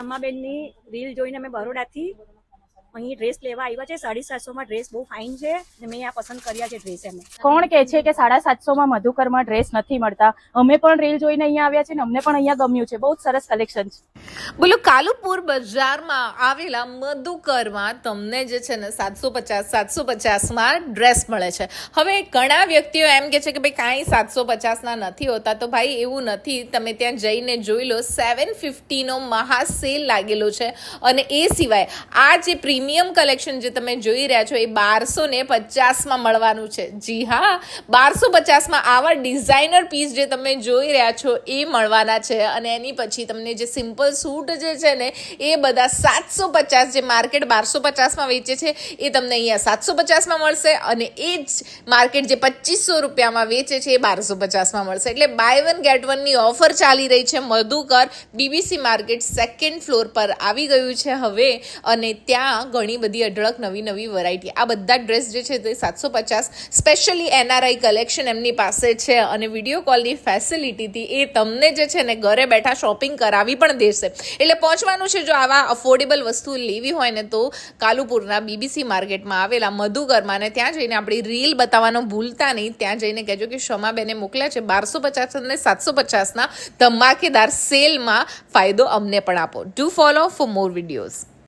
અમાબેનની reel જોઈને અમે બરોડાથી અહીં ડ્રેસ લેવા આવ્યા છે. 750 ડ્રેસ બહુ ફાઇન છે અને મેં આ પસંદ કર્યા છે ડ્રેસ. અમે કોણ કહે છે કે 750 મધુકરમાં ડ્રેસ નથી મળતા? અમે પણ રીલ જોઈને અહીંયા આવ્યા છે ને અમને પણ અહીંયા ગમ્યું છે. બહુ સરસ કલેક્શન છે. બોલો, કાલુપુર બજારમાં આવેલા મધુકરમાં તમને જે છે ને 750 ડ્રેસ મળે છે. હવે ઘણા વ્યક્તિઓ એમ કે છે કે ભાઈ કાંઈ 750 નથી હોતા, તો ભાઈ એવું નથી. તમે ત્યાં જઈને જોઈ લો, 750 મહા સેલ લાગેલો છે. અને એ સિવાય આ જે પ્રીમિયમ કલેક્શન જે તમે જોઈ રહ્યા છો એ 1250 મળવાનું છે. જી હા, 1250 આવા ડિઝાઇનર પીસ જે તમે જોઈ રહ્યા છો એ મળવાના છે. અને એની પછી તમને જે સિમ્પલ સૂટ જે છે ને એ બધા 750, જે માર્કેટ 1250 વેચે છે એ તમને અહીંયા 750 મળશે. અને એ જ માર્કેટ જે 2500 રૂપિયામાં વેચે છે એ 1250 મળશે. એટલે બાય વન ગેટ વનની ઓફર ચાલી રહી છે. Madhukar BBC market 2nd floor પર આવી ગયું છે હવે. અને ત્યાં ઘણી બધી અઢળક નવી વેરાયટી, આ બધા ડ્રેસ જે છે તે 750 સ્પેશિયલી NRI કલેક્શન એમની પાસે છે. અને વિડીયો કોલની ફેસિલિટીથી એ તમને જે છે ને ઘરે બેઠા શોપિંગ કરાવી પણ દેશે. એટલે પહોંચવાનું છે, જો આવા અફોર્ડેબલ વસ્તુ લેવી હોય ને તો કાલુપુરના બીબીસી માર્કેટમાં આવેલા મધુકરમાં, ને ત્યાં જઈને આપણી રીલ બતાવવાનું ભૂલતા નહીં. ત્યાં જઈને કહેજો કે ક્ષમાબેને મોકલ્યા છે 1250 અને 750 ધમાકેદાર સેલમાં ફાયદો અમને પણ આપો. Do follow for more videos.